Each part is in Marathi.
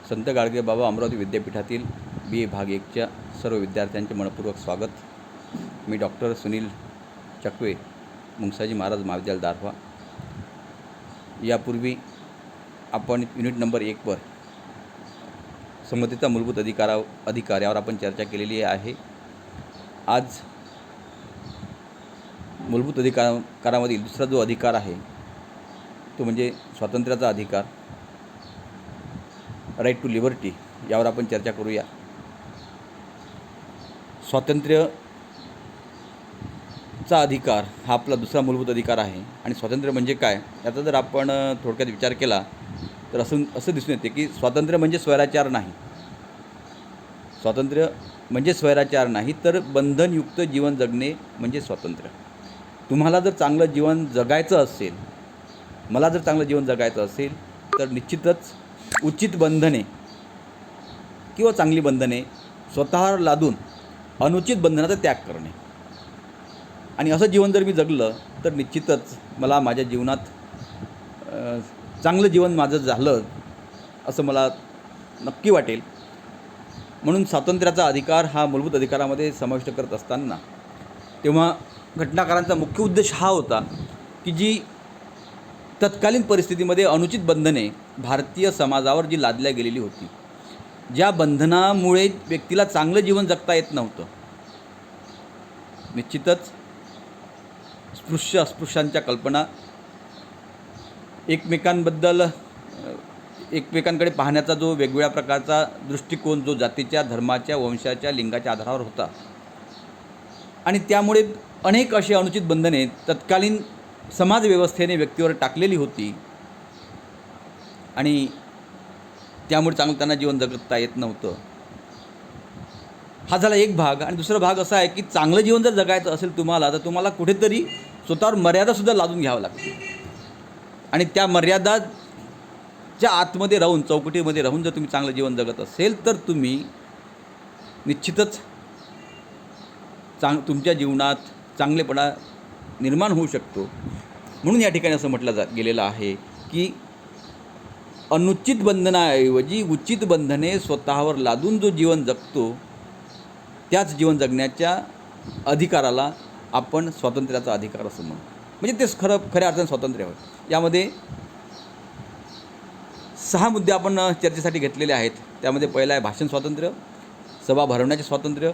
संत गाडगे बाबा अमरावती विद्यापीठातील BA भाग 1च्या सर्व विद्यार्थ्यांचे मनपूर्वक स्वागत. मी डॉक्टर सुनील चकवे, मुंगसाजी महाराज महाविद्यालय दारव्हा. यापूर्वी आपण युनिट नंबर 1 वर संबंधित मूलभूत अधिकार यावर आपण चर्चा केलेली आहे. आज मूलभूत अधिकारामधील दुसरा जो अधिकार आहे तो म्हणजे स्वातंत्र्याचा अधिकार, राईट टू लिबर्टी, यावर आपण चर्चा करूया. स्वातंत्र्याचा अधिकार हा आपला दुसरा मूलभूत अधिकार आहे. आणि स्वातंत्र्य म्हणजे काय याचा जर आपण थोडक्यात विचार केला तर असं दिसून येते की स्वातंत्र्य म्हणजे स्वैराचार नाही. स्वातंत्र्य म्हणजे स्वैराचार नाही तर बंधनयुक्त जीवन जगणे म्हणजे स्वातंत्र्य. तुम्हाला जर चांगलं जीवन जगायचं असेल, मला जर चांगलं जीवन जगायचं असेल तर निश्चितच उचित बंधने किंवा चांगली बंधने स्वतःवर लादून अनुचित बंधनाचा त्याग करणे. आणि असं जीवन जर मी जगलं तर निश्चितच मला माझ्या जीवनात चांगलं जीवन माझं झालं असं मला नक्की वाटेल. म्हणून स्वातंत्र्याचा अधिकार हा मूलभूत अधिकारामध्ये समाविष्ट करत असताना तेव्हा घटनाकारांचा मुख्य उद्देश हा होता की जी तत्कालीन परिस्थितीमध्ये अनुचित बंधने भारतीय समाजावर जी लादल्या गेलेली होती, ज्या बंधनामुळे व्यक्तीला चांगलं जीवन जगता येत नव्हतं. निश्चितच स्पृश्य अस्पृश्यांच्या कल्पना, एकमेकांकडे पाहण्याचा जो वेगवेगळ्या प्रकारचा दृष्टिकोन जो जातीच्या, धर्माच्या, वंशाच्या, लिंगाच्या आधारावर होता, आणि त्यामुळे अनेक अशी अनुचित बंधने तत्कालीन समाजव्यवस्थेने व्यक्तीवर टाकलेली होती आणि त्यामुळे चांगलं त्यांना जीवन जगता येत नव्हतं. हा झाला एक भाग. आणि दुसरा भाग असा आहे की चांगलं जीवन जर जगायचं असेल तुम्हाला, तर तुम्हाला कुठेतरी स्वतःवर मर्यादासुद्धा लादून घ्यावं लागते. आणि त्या मर्यादाच्या आतमध्ये राहून, चौकटीमध्ये राहून जर तुम्ही चांगलं जीवन जगत असेल तर तुम्ही निश्चितच तुमच्या जीवनात चांगलेपणा निर्माण होऊ शकतो. म्हणून या ठिकाणी असं म्हटलं गेलेलं आहे की अनुचित बंधनाऐवजी उचित बंधने स्वतःवर लादून जो जीवन जगतो त्याच जीवन जगण्याच्या अधिकाराला आपण स्वातंत्र्याचा अधिकार असं म्हणू. म्हणजे ते खऱ्या अर्थाने स्वातंत्र्य होय. यामध्ये 6 मुद्दे आपण चर्चेसाठी घेतलेले आहेत. त्यामध्ये पहिला आहे भाषण स्वातंत्र्य, सभा भरवण्याचे स्वातंत्र्य,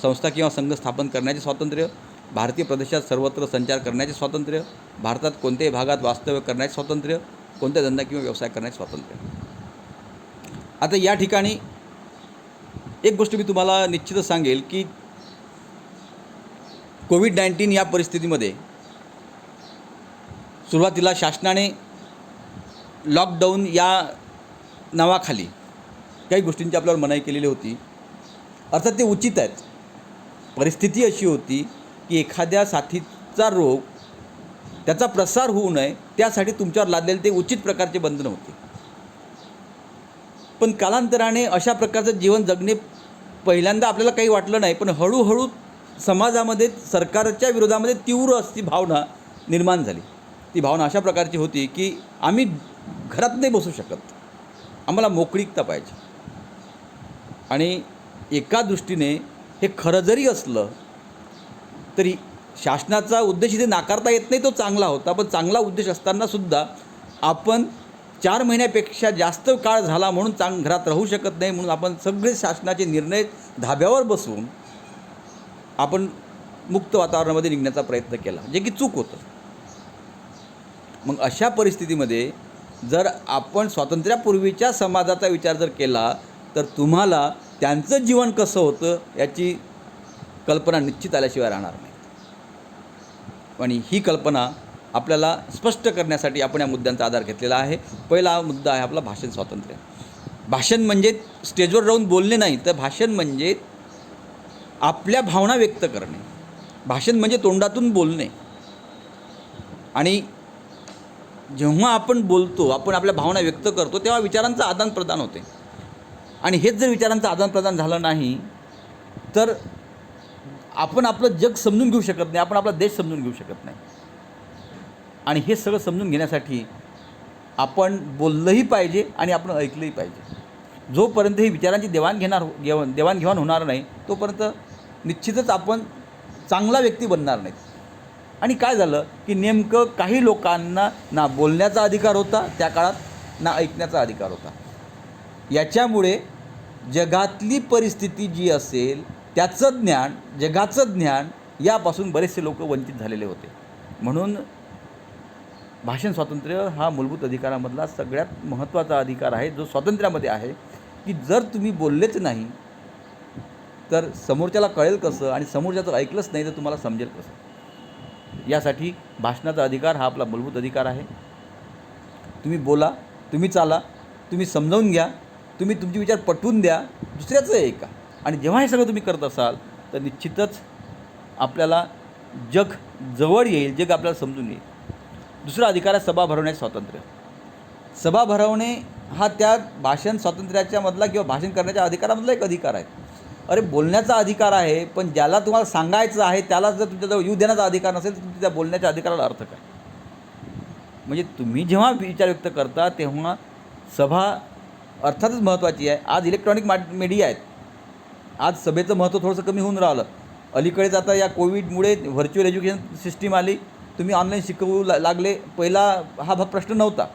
संस्था किंवा संघ स्थापन करण्याचे स्वातंत्र्य, भारतीय प्रदेशात सर्वत्र संचार करण्याचे स्वातंत्र्य, भारतात कोणत्याही भागात वास्तव्य करण्याचे स्वातंत्र्य, कोणत्या धंदा किंवा व्यवसाय करण्याचे स्वातंत्र्य. आता या ठिकाणी एक गोष्ट मी तुम्हाला निश्चितच सांगेल की कोविड-19 या परिस्थितीमध्ये सुरुवातीला शासनाने लॉकडाऊन या नावाखाली काही गोष्टींची आपल्याला मनाई केलेली होती. अर्थात ते उचित आहेत. परिस्थिती अशी होती की एखाद्या साथीचा रोग त्याचा प्रसार होऊ नये त्यासाठी तुमच्यावर लादलेले ते उचित प्रकारचे बंधन होते. पण कालांतराने अशा प्रकारचं जीवन जगणे पहिल्यांदा आपल्याला काही वाटलं नाही, पण हळूहळू समाजामध्ये सरकारच्या विरोधामध्ये तीव्र अशी भावना निर्माण झाली. ती भावना अशा प्रकारची होती की आम्ही घरात नाही बसू शकत, आम्हाला मोकळीकता पाहिजे. आणि एका दृष्टीने हे खरं जरी असलं तरी शासनाचा उद्देश इथे नाकारता येत नाही, तो चांगला होता. पण चांगला उद्देश असतानासुद्धा आपण 4 महिन्यापेक्षा जास्त काळ झाला म्हणून घरात राहू शकत नाही, म्हणून आपण सगळे शासनाचे निर्णय धाब्यावर बसवून आपण मुक्त वातावरणामध्ये निघण्याचा प्रयत्न केला, जे की चूक होतं. मग अशा परिस्थितीमध्ये जर आपण स्वातंत्र्यापूर्वीच्या समाजाचा विचार जर केला तर तुम्हाला त्यांचं जीवन कसं होतं याची कल्पना निश्चित आल्याशिवाय राहणार नाही. आणि ही कल्पना आपल्याला स्पष्ट करण्यासाठी आपण या मुद्द्यांचा आधार घेतलेला आहे. पहिला मुद्दा आहे आपला भाषण स्वातंत्र्य. भाषण म्हणजे स्टेजवर राहून बोलणे नाही, तर भाषण म्हणजे आपल्या भावना व्यक्त करणे. भाषण म्हणजे तोंडातून बोलणे. आणि जेव्हा आपण बोलतो, आपण आपल्या भावना व्यक्त करतो, तेव्हा विचारांचं आदानप्रदान होते. आणि हेच जर विचारांचं आदानप्रदान झालं नाही तर आपण आपलं जग समजून घेऊ शकत नाही, आपण आपला देश समजून घेऊ शकत नाही. आणि हे सगळं समजून घेण्यासाठी आपण बोललंही पाहिजे आणि आपण ऐकलंही पाहिजे. जोपर्यंत ही विचारांची देवाणघेवाण होणार नाही तोपर्यंत निश्चितच आपण चांगला व्यक्ती बनणार नाहीत. आणि काय झालं की नेमकं काही लोकांना ना बोलण्याचा अधिकार होता त्या काळात, ना ऐकण्याचा अधिकार होता. याच्यामुळे जगातली परिस्थिती जी असेल त्याचं ज्ञान, जगाचं ज्ञान यापासून बरेचसे लोक वंचित झालेले होते. म्हणून भाषण स्वातंत्र्य हा मूलभूत अधिकारामधला सगळ्यात महत्त्वाचा अधिकार आहे, जो स्वातंत्र्यामध्ये आहे, की जर तुम्ही बोललेच नाही तर समोरच्याला कळेल कसं, आणि समोरच्याचं ऐकलंच नाही तर तुम्हाला समजेल कसं. यासाठी भाषणाचा अधिकार हा आपला मूलभूत अधिकार आहे. तुम्ही बोला, तुम्ही चाला, तुम्ही समजावून घ्या, तुम्ही तुमचे विचार पटवून द्या, दुसऱ्याचं ऐका. आणि जेव्हा हे सगळं तुम्ही करत असाल तर निश्चितच आपल्याला जग जवळ येईल, जग आपल्याला समजून येईल. दुसरा अधिकार आहे सभा भरवण्याचे स्वातंत्र्य. सभा भरवणे हा त्या भाषण स्वातंत्र्याच्या मधला किंवा भाषण करण्याच्या अधिकारामधला एक अधिकार आहे. अरे बोलण्याचा अधिकार आहे, पण ज्याला तुम्हाला सांगायचं आहे त्याला जर तुमच्याजवळ येऊ देण्याचा अधिकार नसेल तर तुमच्या त्या बोलण्याच्या अधिकाराला अर्थ काय? म्हणजे तुम्ही जेव्हा विचार व्यक्त करता तेव्हा सभा अर्थातच महत्त्वाची आहे. आज इलेक्ट्रॉनिक मीडिया आहेत, आज सभेचं महत्त्व थोडंसं कमी होऊन राहिलं. अलीकडेच आता या कोविडमुळे व्हर्च्युअल एज्युकेशन सिस्टीम आली, तुम्ही ऑनलाईन शिकवू लागले. पहिला हा प्रश्न नव्हता,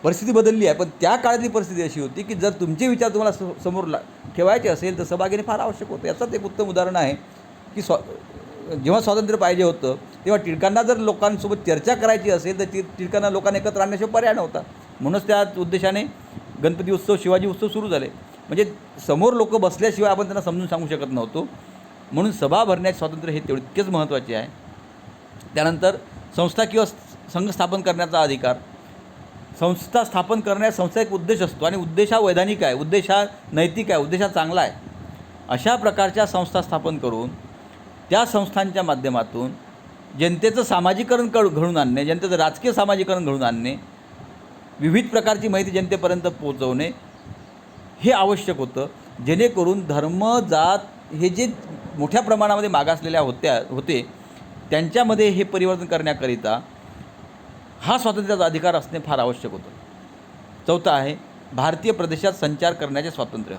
परिस्थिती बदलली आहे. पण त्या काळातली परिस्थिती अशी होती की जर तुमचे विचार तुम्हाला समोर ठेवायचे असेल तर सभा घेणे फार आवश्यक होतं. याचंच एक उत्तम उदाहरण आहे की जेव्हा स्वातंत्र्य पाहिजे होतं तेव्हा टिळकांना जर लोकांसोबत चर्चा करायची असेल तर टिळकांना लोकांना एकत्र आणण्याशिवाय पर्याय नव्हता. म्हणूनच त्या उद्देशाने गणपती उत्सव, शिवाजी उत्सव सुरू झाले. म्हणजे समोर लोक बसल्याशिवाय आपण त्यांना समजून सांगू शकत नव्हतो. म्हणून सभा भरण्याचे स्वातंत्र्य हे तितकेच महत्त्वाचे आहे. त्यानंतर संस्था किंवा संघ स्थापन करण्याचा अधिकार. संस्था स्थापन करण्याचा संस्था एक उद्देश असतो आणि उद्देश हा वैधानिक आहे, उद्देश हा नैतिक आहे, उद्देश हा चांगला आहे. अशा प्रकारच्या संस्था स्थापन करून त्या संस्थांच्या माध्यमातून जनतेचं सामाजिकरण घडवून आणणे, जनतेचं राजकीय सामाजिकरण घडवून आणणे, विविध प्रकारची माहिती जनतेपर्यंत पोहोचवणे हे आवश्यक होतं. जेणेकरून धर्म, जात हे जे मोठ्या प्रमाणामध्ये मागासलेल्या होते त्यांच्यामध्ये हे परिवर्तन करण्याकरिता हा स्वातंत्र्याचा अधिकार असणे फार आवश्यक होतं. चौथा आहे भारतीय प्रदेशात संचार करण्याचे स्वातंत्र्य.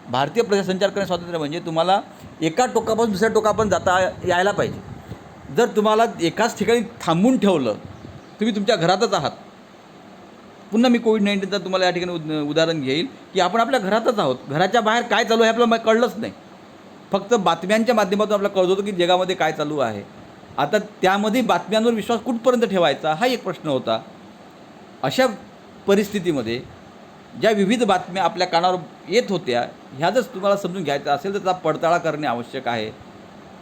भारतीय प्रदेशात संचार करण्याचे स्वातंत्र्य म्हणजे तुम्हाला एका टोकापासून दुसऱ्या टोकापर्यंत जाता यायला पाहिजे. जर तुम्हाला एकाच ठिकाणी थांबून ठेवलं, तुम्ही तुमच्या घरातच आहात. पुन्हा मी कोविड-19चं तुम्हाला या ठिकाणी उदाहरण घेईल की आपण आपल्या घरातच आहोत, घराच्या बाहेर काय चालू आहे आपल्याला कळलंच नाही. फक्त बातम्यांच्या माध्यमातून आपल्याला कळत होतं की जगामध्ये काय चालू आहे. आता त्यामध्ये बातम्यांवर विश्वास कुठपर्यंत ठेवायचा हा एक प्रश्न होता. अशा परिस्थितीमध्ये ज्या विविध बातम्या आपल्या कानावर येत होत्या ह्या जर तुम्हाला समजून घ्यायचं असेल तर त्याचा पडताळा करणे आवश्यक आहे.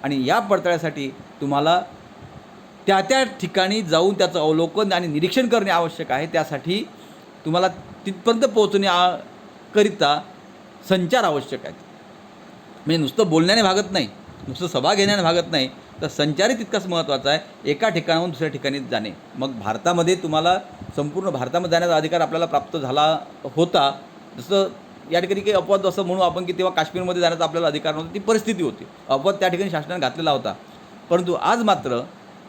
आणि या पडताळ्यासाठी तुम्हाला त्या त्या ठिकाणी जाऊन त्याचं अवलोकन आणि निरीक्षण करणे आवश्यक आहे. त्यासाठी तुम्हाला तिथपर्यंत पोहोचण्याकरिता संचार आवश्यक आहे. म्हणजे नुसतं बोलण्याने भागत नाही, नुसतं सभा घेण्याने भागत नाही, तर संचारही तितकाच महत्त्वाचा आहे. एका ठिकाणाहून दुसऱ्या ठिकाणी जाणे. मग भारतामध्ये तुम्हाला संपूर्ण भारतामध्ये जाण्याचा अधिकार आपल्याला प्राप्त झाला होता. जसं या ठिकाणी काही अपवाद असं म्हणू आपण की तेव्हा काश्मीरमध्ये जाण्याचा आपल्याला अधिकार नव्हता, ती परिस्थिती होती. अपवाद त्या ठिकाणी शासनाने घातलेला होता. परंतु आज मात्र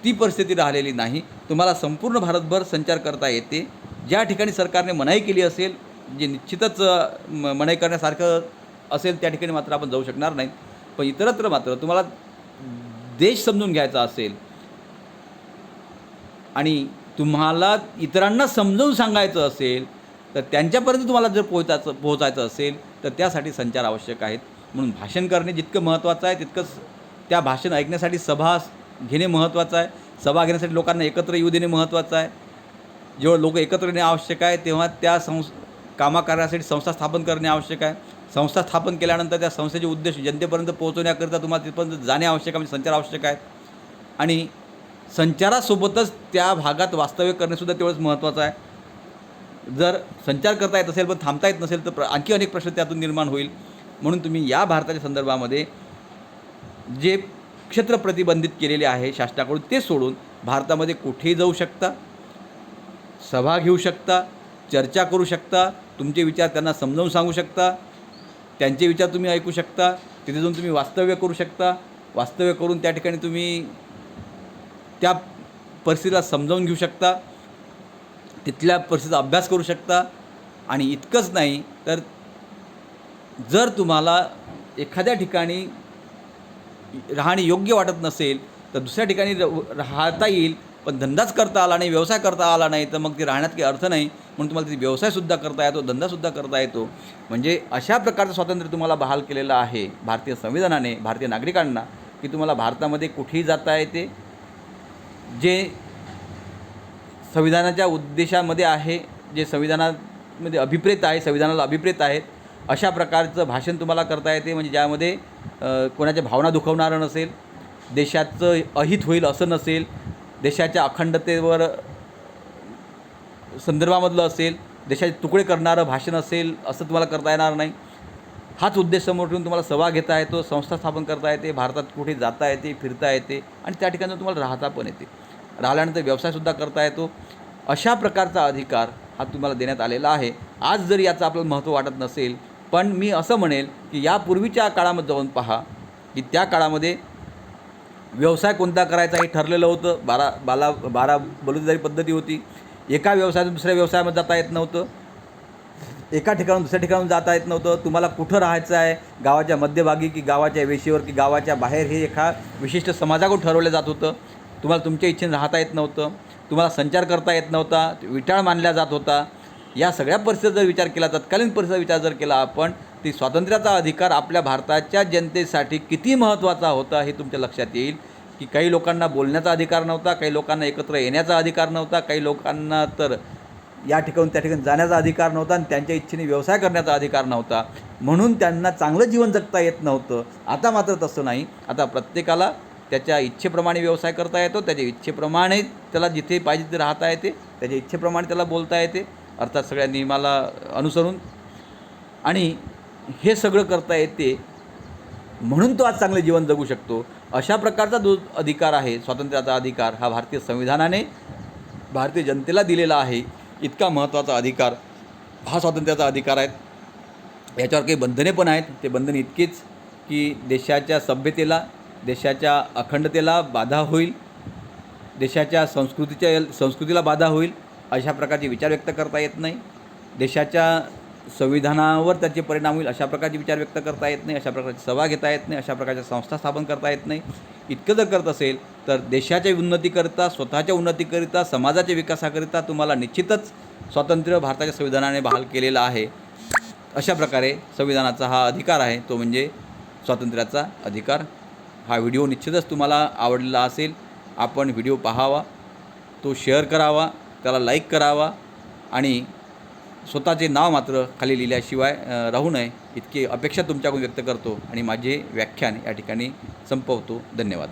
ती परिस्थिती राहिलेली नाही. तुम्हाला संपूर्ण भारतभर संचार करता येते. ज्या ठिकाणी सरकारने मनाई केली असेल, जे निश्चितच मनाई करण्यासारखं असेल त्या ठिकाणी मात्र आपण जाऊ शकणार नाही. पण इतरत्र मात्र तुम्हाला देश समजून घ्यायचा असेल आणि तुम्हाला इतरांना समजावून सांगायचं असेल तर त्यांच्यापर्यंत तुम्हाला जर पोहोचायचं असेल तर त्यासाठी संचार आवश्यक आहेत. म्हणून भाषण करणे जितकं महत्त्वाचं आहे तितकंच त्या भाषण ऐकण्यासाठी सभा घेणे महत्त्वाचं आहे. सभा घेण्यासाठी लोकांना एकत्र येऊ देणे महत्त्वाचं आहे. जेव्हा लोक एकत्र येणे आवश्यक आहे तेव्हा त्या कामाकारण्यासाठी संस्था स्थापन करणे आवश्यक आहे. संस्था स्थापन केल्यानंतर त्या संस्थेचे उद्देश जनतेपर्यंत पोहोचवण्याकरिता तुम्हाला तिथपर्यंत जाणे आवश्यक आहे, म्हणजे संचार आवश्यक आहे. आणि संचारासोबतच त्या भागात वास्तव्य करणेसुद्धा तेवढंच महत्त्वाचं आहे. जर संचार करता येत असेल पण थांबता येत नसेल तर आणखी अनेक प्रश्न त्यातून निर्माण होईल. म्हणून तुम्ही या भारताच्या संदर्भामध्ये जे क्षेत्र प्रतिबंधित केलेले आहे शासनाकडून ते सोडून भारतामध्ये कुठेही जाऊ शकता, सभा घेऊ शकता, चर्चा करू शकता, तुमचे विचार त्यांना समजावून सांगू शकता, त्यांचे विचार तुम्ही ऐकू शकता, तिथे जाऊन तुम्ही वास्तव्य करू शकता. वास्तव्य करून त्या ठिकाणी तुम्ही त्या परिस्थितीला समजावून घेऊ शकता, तिथल्या परिस्थितीचा अभ्यास करू शकता. आणि इतकंच नाही तर जर तुम्हाला एखाद्या ठिकाणी राहणे योग्य वाटत नसेल तर दुसऱ्या ठिकाणी राहता येईल, पण धंदाच करता आला नाही, व्यवसाय करता आला नाही, तर मग ते राहण्यात काही अर्थ नाही. म्हणून तुम्हाला ती व्यवसायसुद्धा करता येतो, धंदासुद्धा करता येतो. म्हणजे अशा प्रकारचं स्वातंत्र्य तुम्हाला बहाल केलेलं आहे भारतीय संविधानाने भारतीय नागरिकांना, की तुम्हाला भारतामध्ये कुठेही जाता येते. जे संविधानाच्या उद्देशामध्ये आहे, जे संविधानामध्ये अभिप्रेत आहे, संविधानाला अभिप्रेत आहेत, अशा प्रकारचं भाषण तुम्हाला करता येते. म्हणजे ज्यामध्ये कोणाच्या भावना दुखवणारं नसेल, देशाचं अहित होईल असं नसेल, देशाच्या अखंडतेवर संदर्भामधलं असेल, देशाचे तुकडे करणारं भाषण असेल, असं तुम्हाला करता येणार नाही. हाच उद्देश समोर ठेवून तुम्हाला सभा घेता येतो, संस्था स्थापन करता येते, भारतात कुठे जाता येते, फिरता येते आणि त्या ठिकाणी तुम्हाला राहता पण येते. राहिल्यानंतर व्यवसायसुद्धा करता येतो. अशा प्रकारचा अधिकार हा तुम्हाला देण्यात आलेला आहे. आज जरी याचं आपल्याला महत्त्व वाटत नसेल, पण मी असं म्हणेल की यापूर्वीच्या काळामध्ये जाऊन पहा, की त्या काळामध्ये व्यवसाय कोणता करायचा हे ठरलेलं होतं. 12 बलुतेदारी पद्धती होती. एका व्यवसायातून दुसऱ्या व्यवसायामध्ये जाता येत नव्हतं, एका ठिकाणून दुसऱ्या ठिकाणून जाता येत नव्हतं. तुम्हाला कुठं राहायचं आहे, गावाच्या मध्यभागी की गावाच्या वेशीवर की गावाच्या बाहेर, हे एका विशिष्ट समाजाकडून ठरवलं जात होतं. तुम्हाला तुमच्या इच्छेने राहता येत नव्हतं, तुम्हाला संचार करता येत नव्हता, विटाळ मानला जात होता. या सगळ्या परिस्थितीचा जर विचार केला, तत्कालीन परिस्थितीचा विचार जर केला आपण, ती स्वातंत्र्याचा अधिकार आपल्या भारताच्या जनतेसाठी किती महत्त्वाचा होता हे तुमच्या लक्षात येईल. की काही लोकांना बोलण्याचा अधिकार नव्हता, काही लोकांना एकत्र येण्याचा अधिकार नव्हता, काही लोकांना तर या ठिकाणून त्या ठिकाणी जाण्याचा अधिकार नव्हता आणि त्यांच्या इच्छेने व्यवसाय करण्याचा अधिकार नव्हता. म्हणून त्यांना चांगलं जीवन जगता येत नव्हतं. आता मात्र तसं नाही. आता प्रत्येकाला त्याच्या इच्छेप्रमाणे व्यवसाय करता येतो, त्याच्या इच्छेप्रमाणे त्याला जिथे पाहिजे तिथे राहता येते, त्याच्या इच्छेप्रमाणे त्याला बोलता येते, अर्थात सगळ्या नियमाला अनुसरून. आणि हे सगळं करता येते म्हणून तो आज चांगले जीवन जगू शकतो. अशा प्रकारचा जो अधिकार आहे, स्वातंत्र्याचा अधिकार, हा भारतीय संविधानाने भारतीय जनतेला दिलेला आहे. इतका महत्त्वाचा अधिकार हा स्वातंत्र्याचा अधिकार आहे. याच्यावर काही बंधने पण आहेत. ते बंधन इतकीच की देशाच्या सभ्यतेला, देशाच्या अखंडतेला बाधा होईल, देशाच्या संस्कृतीला बाधा होईल, अशा प्रकारचे विचार व्यक्त करता येत नाही. देशाच्या संविधानावर त्याचे परिणाम होईल अशा प्रकारचे विचार व्यक्त करता येत नाही, अशा प्रकारची सभा घेता येत नाही, अशा प्रकारच्या संस्था स्थापन करता येत नाही. इतकं जर करत असेल तर देशाच्या उन्नतीकरिता, स्वतःच्या उन्नतीकरिता, समाजाच्या विकासाकरिता तुम्हाला निश्चितच स्वातंत्र्य भारताच्या संविधानाने बहाल केलेलं आहे. अशा प्रकारे संविधानाचा हा अधिकार आहे, तो म्हणजे स्वातंत्र्याचा अधिकार. हा व्हिडिओ निश्चितच तुम्हाला आवडलेला असेल. आपण व्हिडिओ पाहावा, तो शेअर करावा, त्याला लाईक करावा आणि स्वतःचे नाव मात्र खाली लिहिल्याशिवाय राहू नये, इतकी अपेक्षा तुमच्याकडून व्यक्त करतो आणि माझे व्याख्यान या ठिकाणी संपवतो. धन्यवाद.